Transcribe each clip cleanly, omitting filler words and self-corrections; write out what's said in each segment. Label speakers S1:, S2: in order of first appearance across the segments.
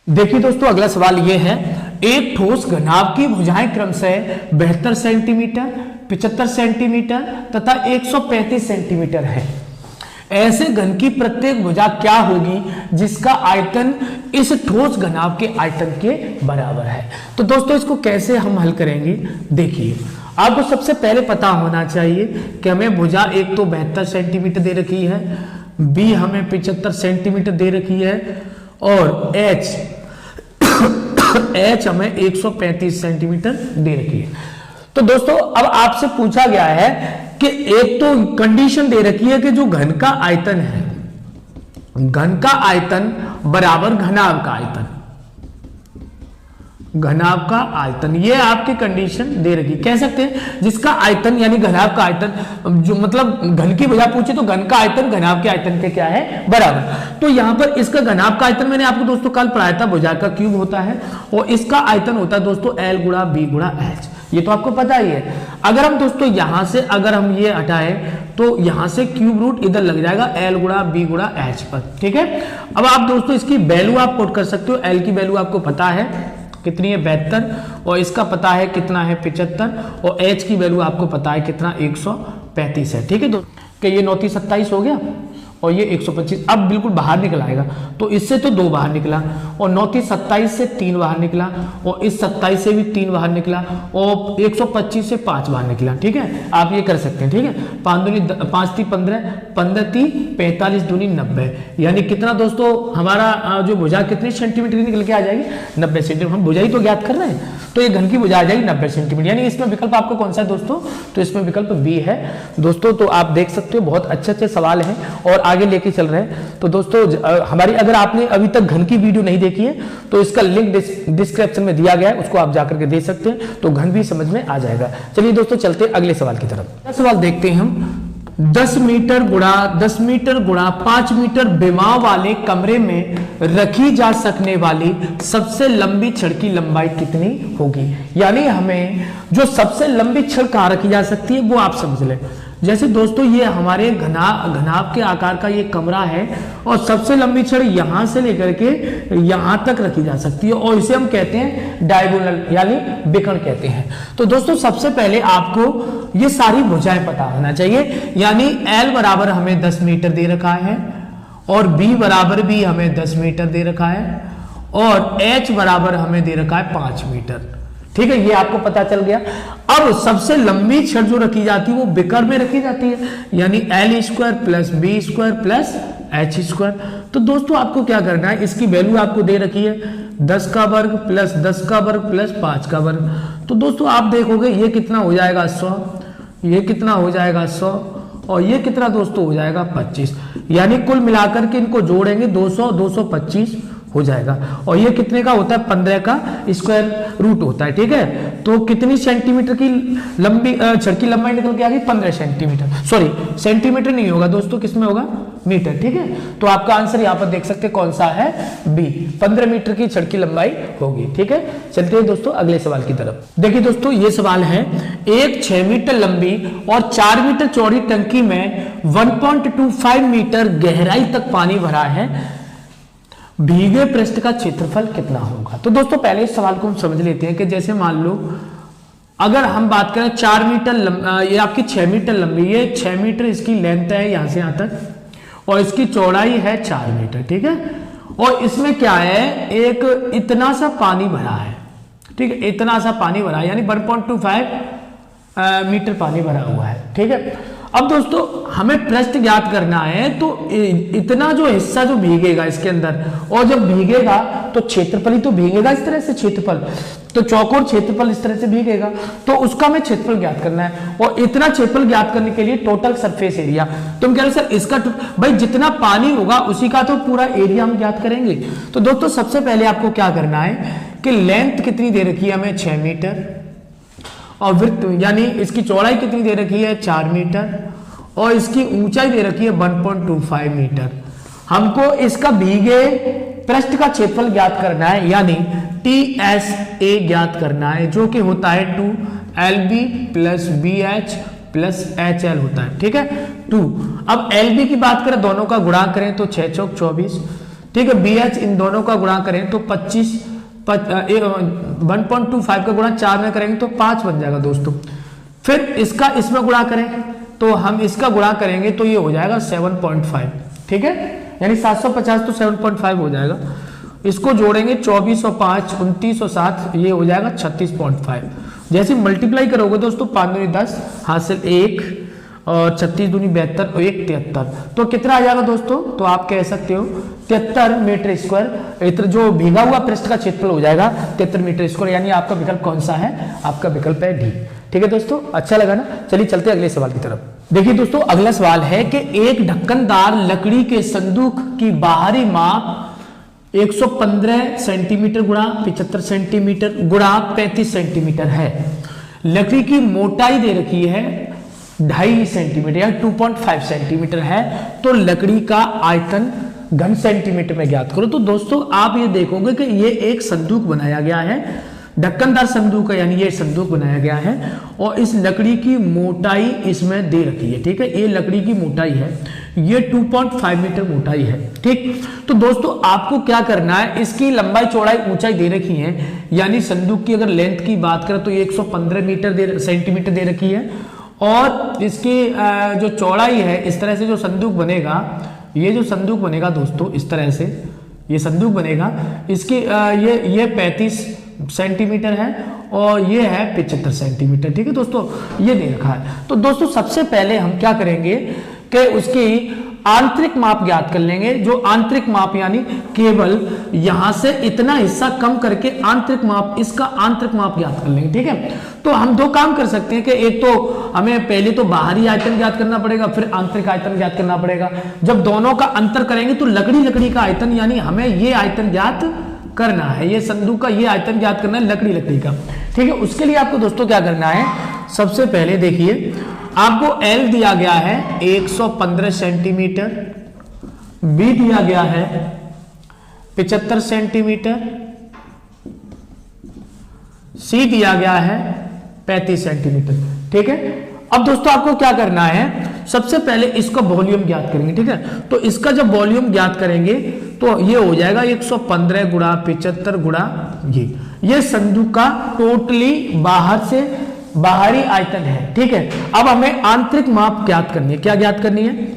S1: देखिए दोस्तों, अगला सवाल ये है, एक ठोस घनाभ की भुजाएं क्रमशः 72 सेंटीमीटर, 75 सेंटीमीटर तथा 135 सेंटीमीटर है। ऐसे घन की प्रत्येक भुजा क्या होगी जिसका आयतन इस ठोस घनाभ के आयतन के बराबर है। तो दोस्तों इसको कैसे हम हल करेंगे, देखिए आपको सबसे पहले पता होना चाहिए कि हमें भुजा एक तो 72 सेंटीमीटर दे रखी है, बी हमें 75 सेंटीमीटर दे रखी है और एच हमें 135 सेंटीमीटर दे रखी है। तो दोस्तों अब आपसे पूछा गया है कि एक तो कंडीशन दे रखी है कि जो घन का आयतन है, घन का आयतन बराबर घनाभ का आयतन, घनाभ का आयतन, ये आपकी कंडीशन दे रखी। कह सकते हैं जिसका आयतन यानी घनाभ का आयतन, जो मतलब घन की भुजा पूछे तो घन का आयतन घनाभ के आयतन के क्या है, बराबर। तो यहां पर इसका घनाभ का आयतन मैंने आपको दोस्तों कल पढ़ाया था, भुजा का क्यूब होता है और इसका आयतन होता है दोस्तों L गुणा B गुणा H, ये तो आपको पता ही है। अगर हम दोस्तों यहां से अगर हम ये हटाएं तो यहां से क्यूब रूट इधर लग जाएगा L गुणा B गुणा H पर, ठीक है। अब आप दोस्तों इसकी वैल्यू आप पुट कर सकते हो। L की वैल्यू आपको पता है कितनी है, 72, और इसका पता है कितना है, 75, और H की वैल्यू आपको पता है कितना, 135 है, ठीक है। कि ये 9 3 27 हो गया और ये 125 अब बिल्कुल बाहर निकल आएगा। तो इससे तो 2 बाहर निकला और 9 3 27 से 3 बाहर निकला और इस 27 से भी 3 बाहर निकला और 125 से 5 बाहर निकला, ठीक है। आप ये कर सकते हैं, ठीक है। 5 दूनी 5 3 15, 15 3 45 दूनी 90, यानी कितना दोस्तों हमारा जो भुजा कितनी सेंटीमीटर की निकल के आ जाएगी, 90 सेंटीमीटर। हम भुजा ही तो ज्ञात कर रहे हैं, तो ये घन की भुजा आ जाएगी 90 सेंटीमीटर। यानी इसमें विकल्प आपको कौन सा है दोस्तों, तो इसमें विकल्प बी है दोस्तों। तो आप देख सकते हो बहुत अच्छे सवाल हैं और आगे लेके चल रहे हैं। तो दोस्तों हमारी अगर आपने अभी तक घन की वीडियो नहीं देखी है तो इसका लिंक डिस्क्रिप्शन में दिया गया है, उसको आप जाकर के देख सकते हैं, तो घन भी समझ में आ जाएगा। चलिए दोस्तों चलते हैं अगले सवाल की तरफ। सवाल देखते हैं हम। 10 मीटर गुणा 5 मीटर विमाओं वाले कमरे में रखी जा सकने वाली सबसे लंबी छड़ की लंबाई कितनी होगी। यानी हमें जो सबसे लंबी छड़ कहां रखी जा सकती है वो आप समझ लें। जैसे दोस्तों ये हमारे घनाभ के आकार का ये कमरा है और सबसे लंबी छड़ यहां से लेकर के यहां तक रखी जा सकती है और इसे हम कहते हैं डायगोनल यानी विकर्ण कहते हैं। तो दोस्तों सबसे पहले आपको ये सारी भुजाएं पता होना चाहिए। यानी L बराबर हमें 10 मीटर दे रखा है और B बराबर भी हमें 10 मीटर दे रखा है और H बराबर हमें दे रखा है 5 मीटर, ठीक है। ये आपको पता चल गया। अब सबसे लंबी छड़ जो रखी जाती है वो विकर्ण में रखी जाती है, यानी L² plus B² plus H²। तो दोस्तों आपको क्या करना है, इसकी वैल्यू आपको दे रखी है 10 का वर्ग प्लस 10 का वर्ग प्लस 5 का वर्ग। तो दोस्तों आप देखोगे ये कितना हो जाएगा 100, ये कितना हो जाएगा 100 और ये कितना दोस्तों हो जाएगा 25। यानी कुल मिलाकर के इनको जोड़ेंगे 200 225 हो जाएगा और ये कितने का होता है, 15 का स्क्वायर रूट होता है, ठीक है। तो कितनी सेंटीमीटर की लंबी छड़ की लंबाई निकल के आ गई, 15 सेंटीमीटर। सॉरी सेंटीमीटर नहीं होगा दोस्तों, किसमें होगा, मीटर, ठीक है। तो आपका आंसर यहाँ पर देख सकते हैं कौन सा है, बी, 15 मीटर की छड़ की लंबाई होगी, ठीक है। चलते हैं दोस्तों अगले सवाल की तरफ। देखिए दोस्तों ये सवाल है, एक 6 मीटर लंबी और 4 मीटर चौड़ी टंकी में 1.25 मीटर गहराई तक पानी भरा है, भीगे पृष्ठ का क्षेत्रफल कितना होगा। तो दोस्तों पहले इस सवाल को हम समझ लेते हैं कि जैसे मान लो अगर हम बात करें 4 मीटर ये आपकी 6 मीटर लंबी, ये 6 मीटर इसकी लेंथ है यहां से यहां तक और इसकी चौड़ाई है 4 मीटर, ठीक है। और इसमें क्या है, एक इतना सा पानी भरा है, ठीक है, इतना सा पानी भरा है, यानी 1.25 मीटर पानी भरा हुआ है, ठीक है। अब दोस्तों हमें पृष्ठ ज्ञात करना है, तो इतना जो हिस्सा जो भीगेगा इसके अंदर, और जब भीगेगा तो क्षेत्रफल ही तो भीगेगा इस तरह से, क्षेत्रफल तो चौकोर क्षेत्रफल इस तरह से भीगेगा, तो उसका हमें क्षेत्रफल ज्ञात करना है। और इतना क्षेत्रफल ज्ञात करने के लिए टोटल सरफेस एरिया, तुम कह रहे सर इसका भाई जितना पानी होगा उसी का तो पूरा एरिया हम ज्ञात करेंगे। तो दोस्तों सबसे पहले आपको क्या करना है कि लेंथ कितनी दे रखी है हमें, 6 मीटर, और वृत्त यानी इसकी चौड़ाई कितनी दे रखी है, 4 मीटर, और इसकी ऊंचाई दे रखी है 1.25 मीटर। हमको इसका भीगे पृष्ठ का क्षेत्रफल ज्ञात करना है, यानी TSA ज्ञात करना है, जो कि होता है 2LB plus BH plus HL होता है, ठीक है 2। अब LB की बात करें, दोनों का गुणा करें तो 6 चौक 24, ठीक है। BH इन दोनों का गुणा करें तो 25, 1.25 का गुणा 4 में करेंगे तो 5 बन जाएगा दोस्तों। फिर इसका इसमें गुणा करें तो हम इसका गुणा करेंगे तो ये हो जाएगा 7.5, ठीक है, यानी 750 तो 7.5 हो जाएगा। इसको जोड़ेंगे 24 और 5 29 और 7 ये हो जाएगा 36.5। जैसे मल्टीप्लाई करोगे दोस्तों 5 दूनी 10 हासिल 1 और 36 दूनी 72 और 1 73, तो कितना आ जाएगा दोस्तों? तो आप कह सकते हो 73 मीटर स्क्वायर, जो भीगा हुआ पृष्ठ का क्षेत्रफल हो जाएगा 73 मीटर स्क्वायर, यानी आपका विकल्प कौन सा है? आपका विकल्प है डी। ठीक है दोस्तों, अच्छा लगा ना? चलिए चलते अगले सवाल की तरफ। देखिए दोस्तों, अगला सवाल है कि एक ढक्कनदार लकड़ी के संदूक की बाहरी माप 115 सेंटीमीटर गुणा 75 सेंटीमीटर गुणा 35 सेंटीमीटर है। लकड़ी की मोटाई दे रखी है 2.5 सेंटीमीटर या 2.5 सेंटीमीटर है, तो लकड़ी का आयतन घन सेंटीमीटर में ज्ञात करो। तो दोस्तों आप ये देखोगे कि ये एक संदूक बनाया गया है, ढक्कनदार संदूक है, यानी ये संदूक बनाया गया है और इस लकड़ी की मोटाई इसमें दे रखी है। ठीक है, ये लकड़ी की मोटाई है, ये 2.5 मीटर मोटाई है। ठीक, तो दोस्तों आपको क्या करना है, इसकी लंबाई चौड़ाई ऊंचाई दे रखी है, यानी संदूक की अगर लेंथ की बात करें तो ये 115 सेंटीमीटर दे रखी है और इसकी जो चौड़ाई है, इस तरह से जो संदूक बनेगा, ये जो संदूक बनेगा दोस्तों इस तरह से ये संदूक बनेगा, इसकी ये 35 सेंटीमीटर है और ये है 75 सेंटीमीटर। ठीक है दोस्तों, ये दे रखा है। तो दोस्तों सबसे पहले हम क्या करेंगे कि उसकी आंतरिक माप ज्ञात कर लेंगे। जो आंतरिक माप यानी केवल यहां से इतना हिस्सा कम करके आंतरिक माप, इसका आंतरिक माप ज्ञात कर लेंगे। ठीक है, तो हम दो काम कर सकते हैं कि एक तो हमें पहले तो बाहरी आयतन ज्ञात करना पड़ेगा, फिर आंतरिक आयतन ज्ञात करना पड़ेगा। जब दोनों का अंतर करेंगे तो लकड़ी का आयतन, यानी हमें ये आयतन ज्ञात करना है, ये संदूक का ये आयतन ज्ञात करना है लकड़ी का। ठीक है, उसके लिए आपको दोस्तों क्या करना है, सबसे पहले देखिए आपको L दिया गया है 115 सेंटीमीटर, B दिया गया है 75 सेंटीमीटर, C दिया गया है 35 सेंटीमीटर। ठीक है, अब दोस्तों आपको क्या करना है, सबसे पहले इसका वॉल्यूम ज्ञात करेंगे। ठीक है, तो इसका जब वॉल्यूम ज्ञात करेंगे तो ये हो जाएगा 115 गुणा 75 गुणा ये संदूक का टोटली बाहर से बाहरी आयतन है। ठीक है, अब हमें आंतरिक माप ज्ञात करनी है। क्या ज्ञात करनी है?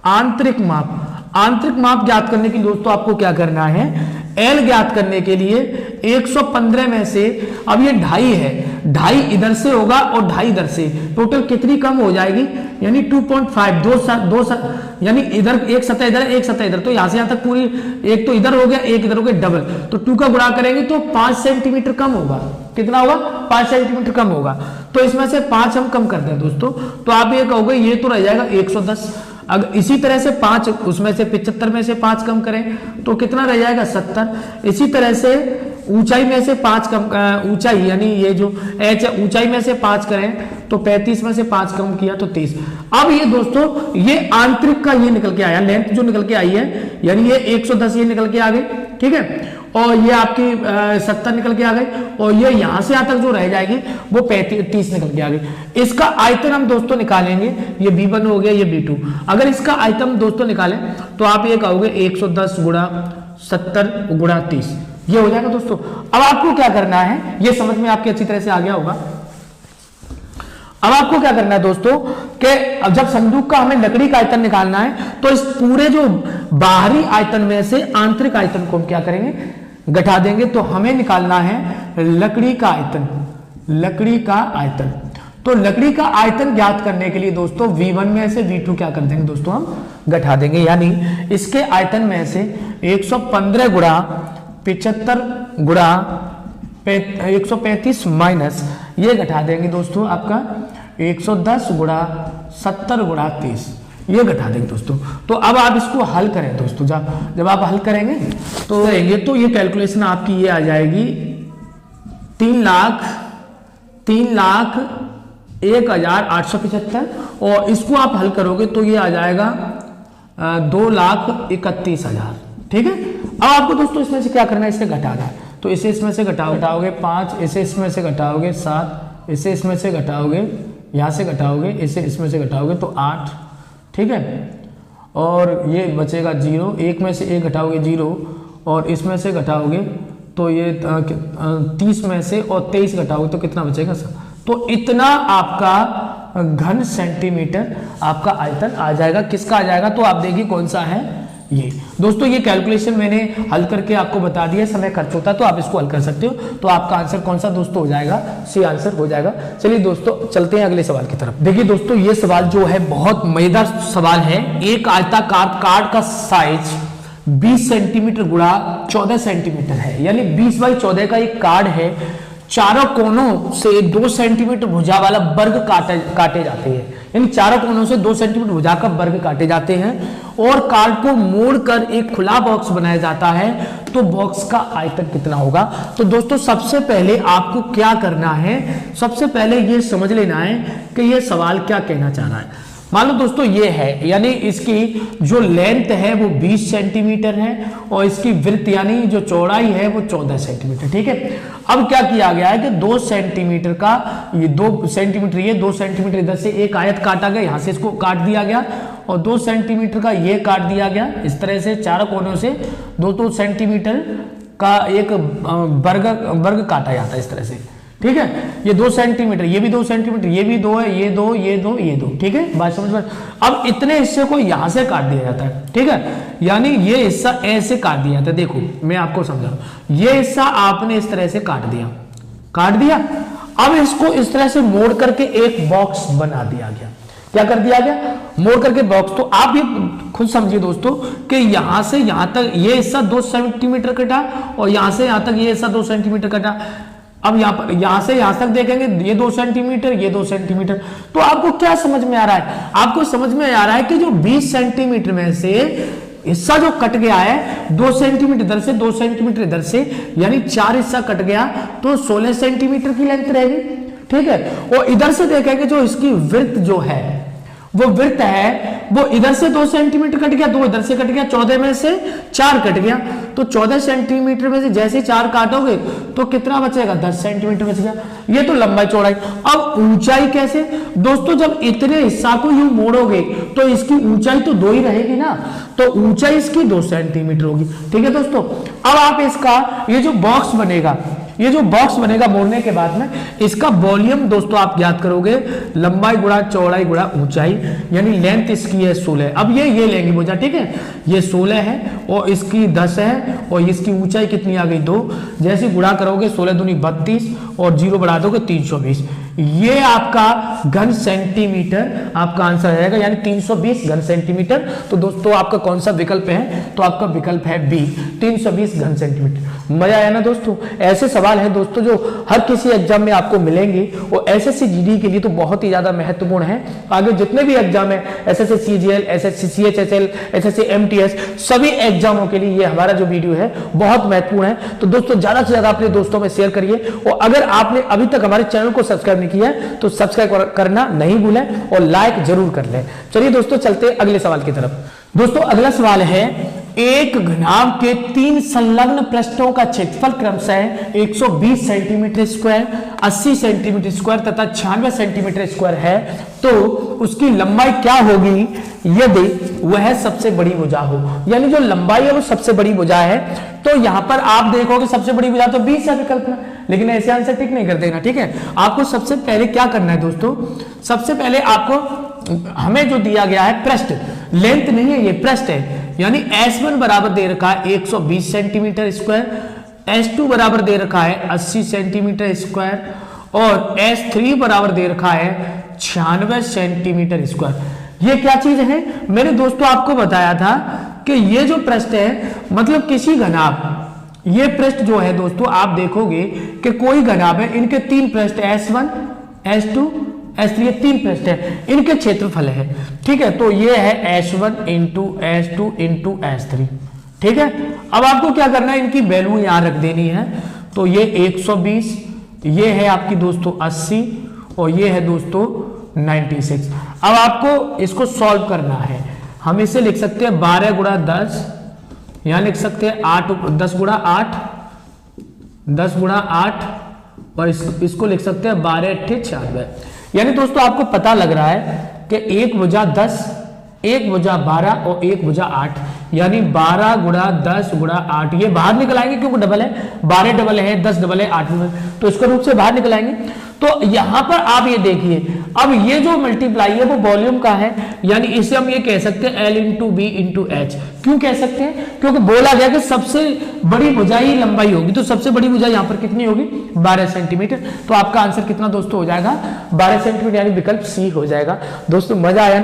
S1: आंतरिक माप। आंतरिक माप ज्ञात करने के लिए दोस्तों आपको क्या करना है, L ज्ञात करने के लिए 115 में से, अब ये 2.5 है, 2.5 इधर से होगा और 2.5 इधर से, टोटल कितनी कम हो जाएगी, यानी 2.5, यानी इधर एक सतह इधर एक सतह इधर, तो यहां से यहां तक पूरी, एक तो इधर हो गया एक इधर हो गया डबल, तो 2 का गुणा करेंगे तो 5 सेंटीमीटर कम होगा। कितना होगा? 5 सेंटीमीटर कम होगा। तो इसमें से 5 हम कम कर दें दोस्तों, तो आप ये कहोगे ये तो रह जाएगा 110। अगर इसी तरह से 5 उसमें से 75 में से 5 कम करें तो कितना रह जाएगा? 70। इसी तरह से ऊंचाई में से 5 कम, ऊंचाई यानी ये जो h है, ऊंचाई में से 5 करें तो 35 में से 5 कम किया तो 30। अब ये दोस्तों ये आंतरिक का ये निकल के आया, लेंथ जो निकल के आई है, यानी ये 110 ये निकल के आ गई। ठीक है, और ये आपकी 70 निकल के आ गई और ये यहां से यहां तक जो रह जाएगी वो 30 निकल के आ गई। इसका आयतन हम दोस्तों निकालेंगे, ये B1 हो गया, ये B2। अगर इसका आयतन दोस्तों निकालें तो आप ये कहोगे 110 गुणा 70 गुणा 30, ये हो जाएगा दोस्तों। अब आपको क्या करना है, ये समझ में आपकी अच्छी तरह से आ गया होगा। अब आपको क्या करना है दोस्तों कि अब जब संदूक का हमें लकड़ी का आयतन निकालना है तो इस पूरे जो बाहरी आयतन में से आंतरिक आयतन को हम क्या करेंगे, घटा देंगे। तो हमें निकालना है लकड़ी का आयतन, लकड़ी का आयतन। तो लकड़ी का आयतन ज्ञात करने के लिए दोस्तों V1 में से V2 क्या कर देंगे दोस्तों, हम घटा देंगे, यानी इसके आयतन में से 115 गुणा 75 गुणा 135 माइनस ये घटा देंगे दोस्तों आपका 110 गुणा 70 गुणा 30, ये घटा देंगे दोस्तों। तो अब आप इसको हल करें दोस्तों, जब आप हल करेंगे तो ये कैलकुलेशन आपकी ये आ जाएगी 3,01,875 और इसको आप हल करोगे तो ये आ जाएगा 2,31,000। ठीक है, अब आपको दोस्तों इसमें से क्या करना है, इसे घटाना है। तो इसे इसमें से घटाओगे 5, इसे इसमें से घटाओगे 7, इसे इसमें से घटाओगे, यहां से घटाओगे, इसे इसमें से घटाओगे तो 8। ठीक है, और ये बचेगा 0, एक में से 1 घटाओगे 0 और इसमें से घटाओगे तो ये 30 में से और 23 घटाओगे तो कितना बचेगा सर? तो इतना आपका घन सेंटीमीटर आपका आयतन आ जाएगा। किसका आ जाएगा? तो आप देखिए कौन सा है ये। दोस्तों ये कैलकुलेशन मैंने हल करके आपको बता दिया, समय खर्च होता है तो आप इसको हल कर सकते हो। तो आपका आंसर कौन सा दोस्तों हो जाएगा? सी आंसर हो जाएगा। चलिए दोस्तों चलते हैं अगले सवाल की तरफ। देखिए दोस्तों ये सवाल जो है बहुत मजेदार सवाल है। एक आयताकार कार्ड का साइज 20 सेंटीमीटर गुणा 14 सेंटीमीटर है, यानी 20 बाई 14 का एक कार्ड है। चारों कोनों से 2 सेंटीमीटर भुजा वाला वर्ग काटे जाते हैं, यानी चारों कोनों से 2 सेंटीमीटर भुजा का वर्ग काटे जाते हैं और कार्ड को मोड़कर एक खुला बॉक्स बनाया जाता है। तो बॉक्स का आयतन कितना होगा? तो दोस्तों सबसे पहले आपको क्या करना है, सबसे पहले ये समझ लेना है कि ये सवाल क्या कहना चाह रहा है। मान लो दोस्तों ये है, यानी इसकी जो लेंथ है वो 20 सेंटीमीटर है और इसकी विड्थ यानी जो चौड़ाई है वो 14 सेंटीमीटर। ठीक है, अब क्या किया गया है कि 2 सेंटीमीटर का ये 2 सेंटीमीटर ये 2 सेंटीमीटर इधर से एक आयत काटा गया, यहां से इसको काट दिया गया और 2 सेंटीमीटर का ये काट दिया गया। इस तरह से चारों कोनों से 2-2 सेंटीमीटर का एक वर्ग काटा जाता है इस तरह से। ठीक है, ये 2 सेंटीमीटर, ये भी 2 सेंटीमीटर, ये भी 2 है, ये 2, ये 2, ये 2। ठीक है, बात समझ में? अब इतने हिस्से को यहां से काट दिया जाता है। ठीक है, यानी ये हिस्सा ऐसे काट दिया जाता है। देखो मैं आपको समझा, ये हिस्सा आपने इस तरह से काट दिया। अब इसको इस तरह से मोड़ करके एक बॉक्स बना दिया गया। क्या कर दिया गया? मोड़ करके बॉक्स। तो आप ये खुद समझिए दोस्तों कि यहां से यहां तक ये हिस्सा 2 सेंटीमीटर कटा और यहां से यहां तक ये हिस्सा 2 सेंटीमीटर कटा। अब यहां से यहां तक देखेंगे ये 2 सेंटीमीटर, ये 2 सेंटीमीटर। तो आपको क्या समझ में आ रहा है? आपको समझ में आ रहा है कि जो 20 सेंटीमीटर में से हिस्सा जो कट गया है 2 सेंटीमीटर इधर से 2 सेंटीमीटर इधर से, यानी 4 हिस्सा कट गया तो 16 सेंटीमीटर की लेंथ रहेगी। ठीक है, और इधर से देखेंगे जो इसकी विड्थ जो है वो विड्थ है वो इधर से 2 सेंटीमीटर कट गया, 2 इधर से कट गया, 14 में से 4 कट गया। तो 14 सेंटीमीटर में से जैसे 4 काटोगे तो कितना बचेगा? 10 सेंटीमीटर बच गया। ये तो लंबाई चौड़ाई। अब ऊंचाई कैसे? दोस्तों जब इतने हिस्सा को यूं मोड़ोगे तो इसकी ऊंचाई तो 2 ही रहेगी ना, तो ऊंचाई इसकी 2 सेंटीमीटर होगी। ठीक है दोस्तों, अब आप इसका ये जो बॉक्स बनेगा मोड़ने के बाद में इसका वॉल्यूम दोस्तों आप याद करोगे, लंबाई गुणा चौड़ाई गुणा ऊंचाई, यानी लेंथ इसकी है 16। अब ये लेंगे बोझा। ठीक है, ये 16 है और इसकी 10 है और इसकी ऊंचाई कितनी आ गई? 2। जैसे गुणा करोगे 16 दूनी 32 और 0 बढ़ा दोगे 320। ये आपका घन सेंटीमीटर आपका आंसर आएगा, यानी 320 घन सेंटीमीटर। तो दोस्तों आपका कौन सा विकल्प है? तो आपका विकल्प है बी, 320 घन सेंटीमीटर। मजा आया ना दोस्तों? ऐसे सवाल है दोस्तों जो हर किसी एग्जाम में आपको मिलेंगे और एसएससी जीडी के लिए तो बहुत ही ज्यादा महत्वपूर्ण है। आगे जितने भी एग्जाम है, SSC CGL, SSC CHSL, SSC MTS, सभी एग्जामों के लिए ये हमारा जो वीडियो है बहुत महत्वपूर्ण है। तो दोस्तों ज्यादा से ज्यादा अपने दोस्तों में शेयर करिए और अगर आपने अभी तक हमारे चैनल को सब्सक्राइब नहीं किया है तो सब्सक्राइब करना नहीं भूलें और लाइक जरूर कर लें। चलिए दोस्तों चलते हैं अगले सवाल की तरफ। दोस्तों अगला सवाल है, एक घनाभ के 3 संलग्न पृष्ठों का क्षेत्रफल क्रमशः 120 सेंटीमीटर स्क्वायर, 80 सेंटीमीटर स्क्वायर तथा 96 सेंटीमीटर स्क्वायर है, तो उसकी लंबाई क्या होगी यदि वह सबसे बड़ी भुजा हो? यानी जो लंबाई है वो सबसे बड़ी भुजा है। तो यहां पर आप देखोगे सबसे बड़ी भुजा तो 20 है विकल्प में, लेकिन ऐसे आंसर टिक नहीं कर देना। ठीक है, आपको सबसे पहले क्या करना है दोस्तों? सबसे पहले आपको हमें जो दिया गया है पृष्ठ, लेंथ नहीं है ये पृष्ठ है, यानी S1 बराबर दे रखा है 120 सेंटीमीटर स्क्वायर, S2 बराबर दे रखा है 80 सेंटीमीटर स्क्वायर और S3 बराबर दे रखा है 96 सेंटीमीटर स्क्वायर। ये क्या चीज है? मैंने दोस्तों आपको बताया था कि ये जो पृष्ठ है मतलब किसी घनाभ, ये पृष्ठ जो है दोस्तों आप देखोगे कि कोई घनाभ है, इनके 3 पृष्ठ S1, S2, S3, ये 3 पृष्ठ है, इनके क्षेत्रफल है। ठीक है, तो ये है S1 into S2 into S3। ठीक है, अब आपको क्या करना है? इनकी वैल्यू यहां रख देनी है। तो ये 120, ये है आपकी दोस्तों 80 और ये है दोस्तों 96। अब आपको इसको सॉल्व करना है। हम इसे लिख सकते हैं 12 गुणा 10, यहां लिख सकते हैं 10 गुणा 8, 10 गुणा 8 और इसको लिख सकते हैं 12 × 8 = 96। यानी दोस्तों आपको पता लग रहा है कि एक भुजा 10, 1 भुजा 12 और 1 भुजा 8, यानी 12 गुणा 10 गुणा 8, ये बाहर निकल आएंगे क्योंकि डबल है, 12 डबल है, 10 डबल है, 8 डबल, तो इसको रूप से बाहर निकल आएंगे। तो यहां पर आप ये देखिए, अब ये जो मल्टीप्लाई है वो वॉल्यूम का है, यानी इसे हम ये कह सकते हैं L into B into H. क्यों कह सकते हैं? क्योंकि बोला गया कि सबसे बड़ी भुजा ही लंबाई होगी, तो सबसे बड़ी भुजा यहां पर कितनी होगी? 12 सेंटीमीटर। तो आपका आंसर कितना दोस्तों हो जाएगा? 12 सेंटीमीटर, यानी विकल्प सी हो जाएगा। दोस्तों मजा आया ना?